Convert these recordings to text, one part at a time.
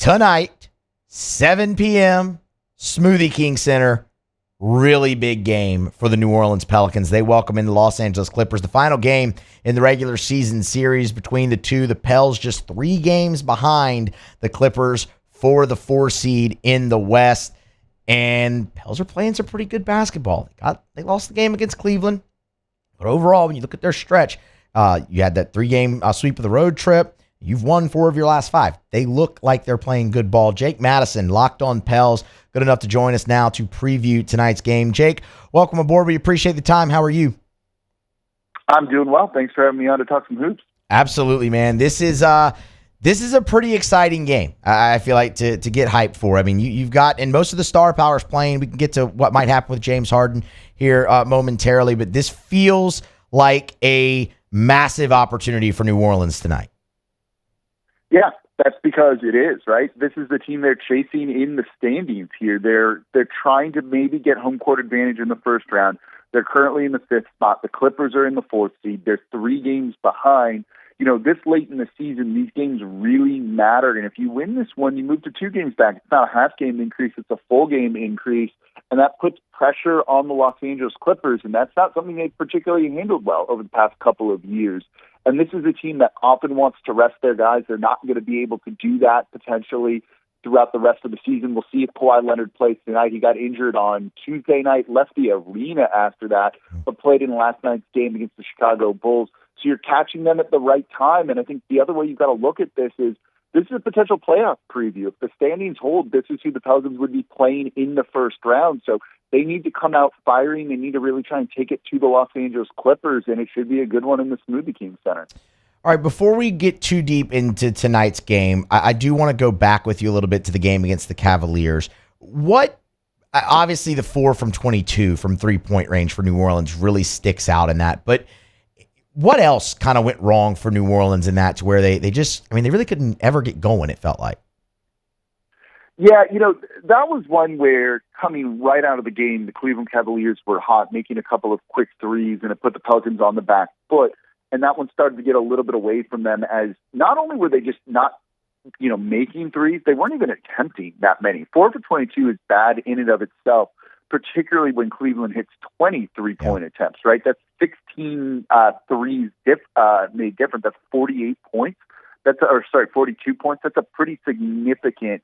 tonight, 7 p.m., Smoothie King Center. Really big game for the New Orleans Pelicans. They welcome in the Los Angeles Clippers. The final game in the regular season series between the two. The Pels just 3 games behind the Clippers for the 4 seed in the West. And Pels are playing some pretty good basketball. They lost the game against Cleveland. But overall, when you look at their stretch, you had that 3-game sweep of the road trip. You've won 4 of your last 5. They look like they're playing good ball. Jake Madison, Locked On Pels, good enough to join us now to preview tonight's game. Jake, welcome aboard. We appreciate the time. How are you? I'm doing well. Thanks for having me on to talk some hoops. Absolutely, man. This is a pretty exciting game, I feel like, to get hyped for. I mean, you've got, and most of the star powers playing. We can get to what might happen with James Harden here momentarily, but this feels like a massive opportunity for New Orleans tonight. Yeah, that's because it is, right? This is the team they're chasing in the standings here. They're trying to maybe get home court advantage in the first round. They're currently in the 5th spot. The Clippers are in the 4th seed. They're 3 games behind. You know, this late in the season, these games really matter. And if you win this one, you move to 2 games back. It's not a half-game increase. It's a full-game increase. And that puts pressure on the Los Angeles Clippers. And that's not something they've particularly handled well over the past couple of years. And this is a team that often wants to rest their guys. They're not going to be able to do that potentially throughout the rest of the season. We'll see if Kawhi Leonard plays tonight. He got injured on Tuesday night, left the arena after that, but played in last night's game against the Chicago Bulls. So you're catching them at the right time. And I think the other way you've got to look at this is a potential playoff preview. If the standings hold, this is who the Pelicans would be playing in the first round. So they need to come out firing. They need to really try and take it to the Los Angeles Clippers, and it should be a good one in the Smoothie King Center. All right, before we get too deep into tonight's game, I do want to go back with you a little bit to the game against the Cavaliers. Obviously the 4 from 22 from three-point range for New Orleans really sticks out in that, but what else kind of went wrong for New Orleans in that to where they really couldn't ever get going, it felt like? Yeah, that was one where coming right out of the game, the Cleveland Cavaliers were hot, making a couple of quick threes, and it put the Pelicans on the back foot. And that one started to get a little bit away from them, as not only were they just not, making threes, they weren't even attempting that many. 4 for 22 is bad in and of itself, particularly when Cleveland hits 20 three-point attempts, right? That's 16 threes made different. That's 48 points. 42 points. That's a pretty significant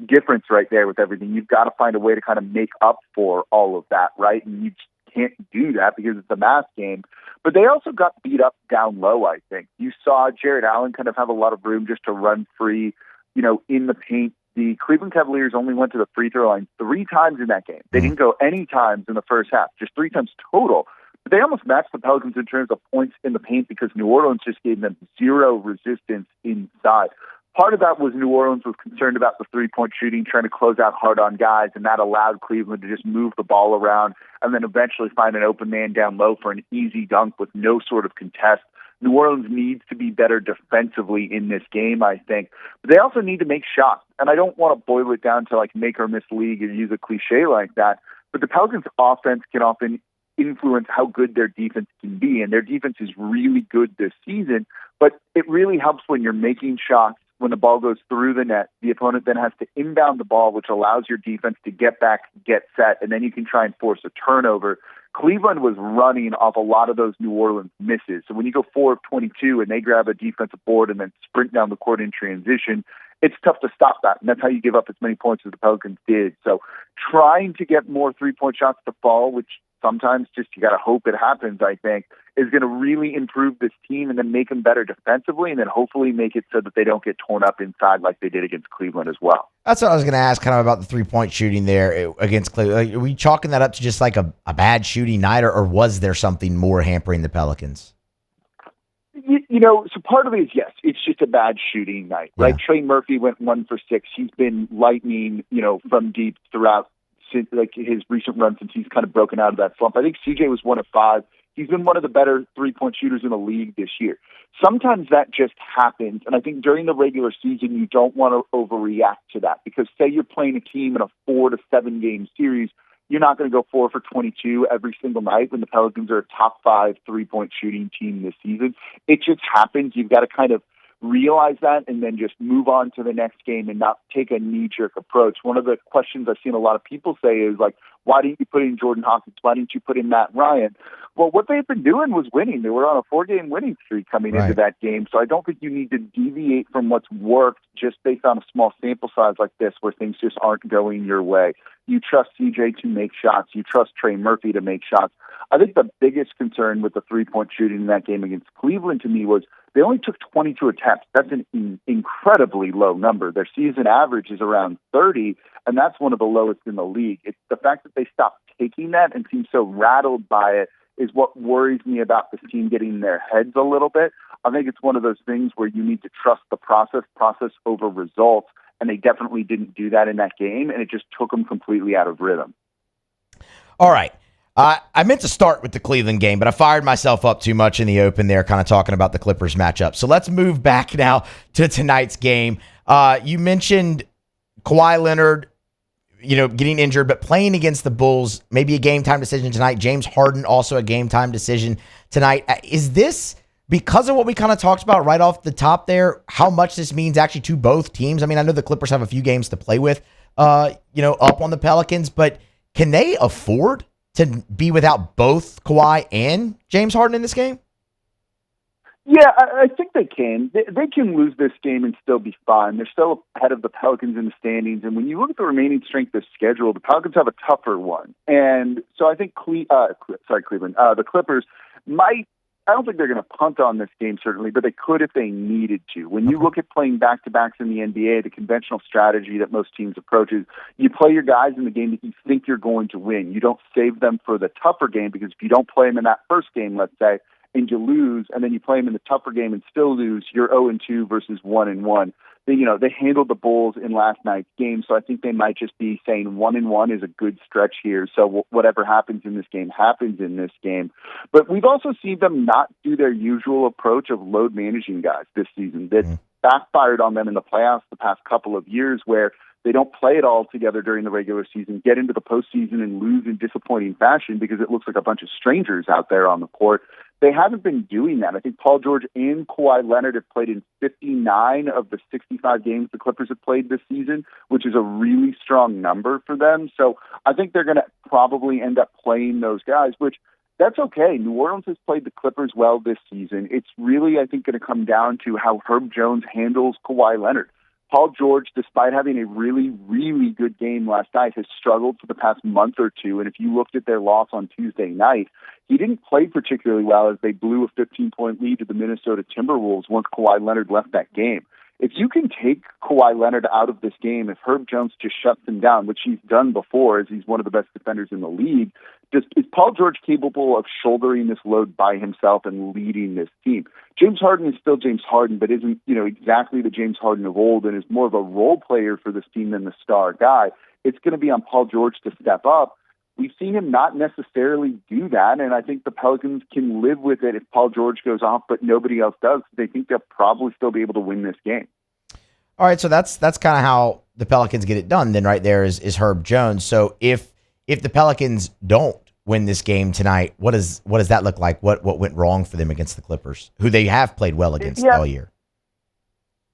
difference right there with everything. You've got to find a way to kind of make up for all of that, right? And you just can't do that because it's a math game. But they also got beat up down low, I think. You saw Jared Allen kind of have a lot of room just to run free, in the paint. The Cleveland Cavaliers only went to the free throw line 3 times in that game. They didn't go any times in the first half, just 3 times total. But they almost matched the Pelicans in terms of points in the paint because New Orleans just gave them 0 resistance inside. Part of that was New Orleans was concerned about the three-point shooting, trying to close out hard on guys, and that allowed Cleveland to just move the ball around and then eventually find an open man down low for an easy dunk with no sort of contest. New Orleans needs to be better defensively in this game, I think. But they also need to make shots. And I don't want to boil it down to like make or miss league and use a cliche like that. But the Pelicans' offense can often influence how good their defense can be. And their defense is really good this season. But it really helps when you're making shots. When the ball goes through the net, the opponent then has to inbound the ball, which allows your defense to get back, get set, and then you can try and force a turnover. Cleveland was running off a lot of those New Orleans misses. So when you go 4 of 22 and they grab a defensive board and then sprint down the court in transition, it's tough to stop that. And that's how you give up as many points as the Pelicans did. So trying to get more three-point shots to fall, which sometimes just you got to hope it happens, I think, is going to really improve this team and then make them better defensively and then hopefully make it so that they don't get torn up inside like they did against Cleveland as well. That's what I was going to ask kind of about the three-point shooting there against Cleveland. Are we chalking that up to just like a bad shooting night or was there something more hampering the Pelicans? So part of it is, yes, it's just a bad shooting night, right? Yeah. Trey Murphy went 1 for 6. He's been lightning, from deep throughout his recent run since he's kind of broken out of that slump. I think CJ was 1 of 5. He's been one of the better three-point shooters in the league this year. Sometimes that just happens, and I think during the regular season you don't want to overreact to that because say you're playing a team in a 4 to 7 game series, you're not going to go 4 for 22 every single night when the Pelicans are a top 5 three-point shooting team this season. It just happens. You've got to kind of realize that and then just move on to the next game and not take a knee-jerk approach. One of the questions I've seen a lot of people say is like, why didn't you put in Jordan Hawkins? Why didn't you put in Matt Ryan? Well, what they've been doing was winning. They were on a 4-game winning streak coming into that game. So I don't think you need to deviate from what's worked just based on a small sample size like this where things just aren't going your way. You trust CJ to make shots. You trust Trey Murphy to make shots. I think the biggest concern with the three-point shooting in that game against Cleveland to me was they only took 22 attempts. That's an incredibly low number. Their season average is around 30, and that's one of the lowest in the league. It's the fact that they stopped taking that and seem so rattled by it is what worries me about this team getting in their heads a little bit. I think it's one of those things where you need to trust the process over results, and they definitely didn't do that in that game, and it just took them completely out of rhythm. All right. I meant to start with the Cleveland game, but I fired myself up too much in the open there, kind of talking about the Clippers matchup. So let's move back now to tonight's game. You mentioned Kawhi Leonard, getting injured, but playing against the Bulls, maybe a game-time decision tonight. James Harden, also a game-time decision tonight. Is this, because of what we kind of talked about right off the top there, how much this means actually to both teams? I mean, I know the Clippers have a few games to play with, up on the Pelicans, but can they afford to be without both Kawhi and James Harden in this game? Yeah, I think they can. They can lose this game and still be fine. They're still ahead of the Pelicans in the standings. And when you look at the remaining strength of schedule, the Pelicans have a tougher one. And so I think Cleveland, the Clippers might, I don't think they're going to punt on this game, certainly, but they could if they needed to. When you look at playing back-to-backs in the NBA, the conventional strategy that most teams approach is you play your guys in the game that you think you're going to win. You don't save them for the tougher game, because if you don't play them in that first game, let's say, and you lose, and then you play them in the tougher game and still lose, you're 0-2 versus 1-1. They handled the Bulls in last night's game, so I think they might just be saying 1-1 is a good stretch here. So whatever happens in this game happens in this game. But we've also seen them not do their usual approach of load managing guys this season. That backfired on them in the playoffs the past couple of years, where they don't play it all together during the regular season, get into the postseason and lose in disappointing fashion because it looks like a bunch of strangers out there on the court. They haven't been doing that. I think Paul George and Kawhi Leonard have played in 59 of the 65 games the Clippers have played this season, which is a really strong number for them. So I think they're going to probably end up playing those guys, which that's okay. New Orleans has played the Clippers well this season. It's really, I think, going to come down to how Herb Jones handles Kawhi Leonard. Paul George, despite having a really, really good game last night, has struggled for the past month or two. And if you looked at their loss on Tuesday night, he didn't play particularly well as they blew a 15-point lead to the Minnesota Timberwolves once Kawhi Leonard left that game. If you can take Kawhi Leonard out of this game, if Herb Jones just shuts him down, which he's done before as he's one of the best defenders in the league, is Paul George capable of shouldering this load by himself and leading this team? James Harden is still James Harden, but isn't exactly the James Harden of old, and is more of a role player for this team than the star guy. It's going to be on Paul George to step up. We've seen him not necessarily do that, and I think the Pelicans can live with it if Paul George goes off, but nobody else does. They think they'll probably still be able to win this game. All right, so that's kind of how the Pelicans get it done. Then right there is Herb Jones. So if the Pelicans don't win this game tonight, what does that look like? What went wrong for them against the Clippers, who they have played well against all year?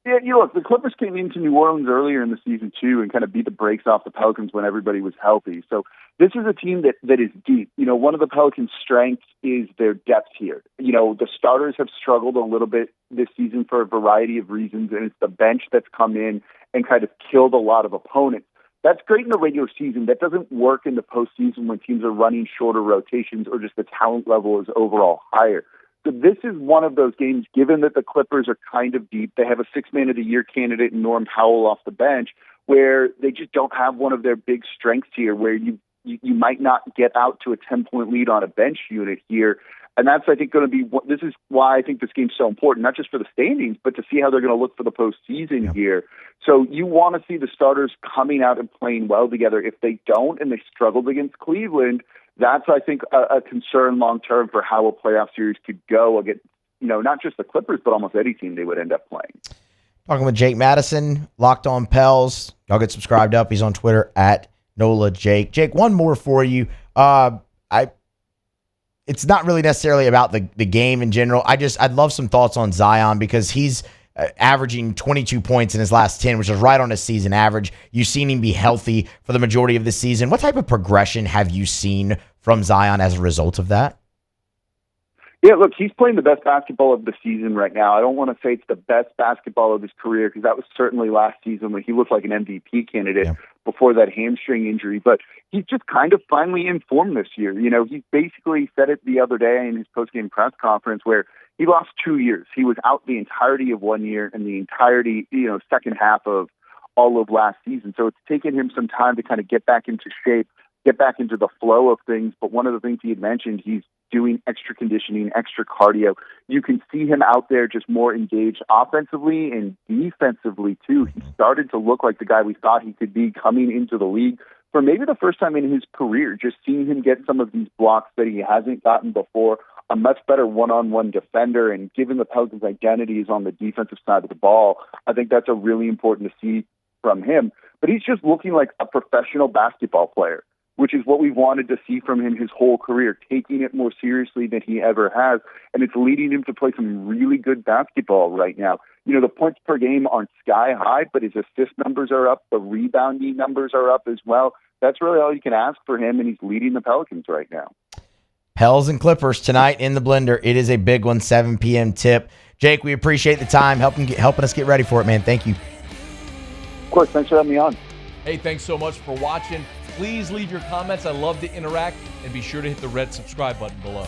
Yeah, look, the Clippers came into New Orleans earlier in the season too and kind of beat the brakes off the Pelicans when everybody was healthy. So this is a team that is deep. One of the Pelicans' strengths is their depth here. The starters have struggled a little bit this season for a variety of reasons, and it's the bench that's come in and kind of killed a lot of opponents. That's great in the regular season. That doesn't work in the postseason when teams are running shorter rotations or just the talent level is overall higher. So this is one of those games, given that the Clippers are kind of deep, they have a six-man of the year candidate in Norm Powell off the bench, where they just don't have one of their big strengths here, where you might not get out to a 10-point lead on a bench unit here. And that's, I think, going to be – this is why I think this game's so important, not just for the standings, but to see how they're going to look for the postseason here. So you want to see the starters coming out and playing well together. If they don't and they struggled against Cleveland, that's, I think, a concern long-term for how a playoff series could go against, not just the Clippers, but almost any team they would end up playing. Talking with Jake Madison, Locked On Pels. Y'all get subscribed up. He's on Twitter at NolaJake. Jake, one more for you. It's not really necessarily about the game in general. I'd love some thoughts on Zion, because he's averaging 22 points in his last 10, which is right on his season average. You've seen him be healthy for the majority of the season. What type of progression have you seen from Zion as a result of that? Yeah, look, he's playing the best basketball of the season right now. I don't want to say it's the best basketball of his career because that was certainly last season when he looked like an MVP candidate before that hamstring injury. But he's just kind of finally in form this year. You know, he basically said it the other day in his postgame press conference where he lost 2 years. He was out the entirety of 1 year and the entirety, second half of all of last season. So it's taken him some time to kind of get back into shape, get back into the flow of things. But one of the things he had mentioned, he's doing extra conditioning, extra cardio. You can see him out there just more engaged offensively and defensively too. He started to look like the guy we thought he could be coming into the league for maybe the first time in his career. Just seeing him get some of these blocks that he hasn't gotten before, a much better one-on-one defender, and given the Pelicans' identities on the defensive side of the ball, I think that's a really important to see from him. But he's just looking like a professional basketball player, which is what we wanted to see from him his whole career, taking it more seriously than he ever has. And it's leading him to play some really good basketball right now. You know, the points per game aren't sky high, but his assist numbers are up. The rebounding numbers are up as well. That's really all you can ask for him, and he's leading the Pelicans right now. Pels and Clippers tonight in the blender. It is a big one, 7 p.m. tip. Jake, we appreciate the time, helping us get ready for it, man. Thank you. Of course. Thanks for having me on. Hey, thanks so much for watching. Please leave your comments. I love to interact, and be sure to hit the red subscribe button below.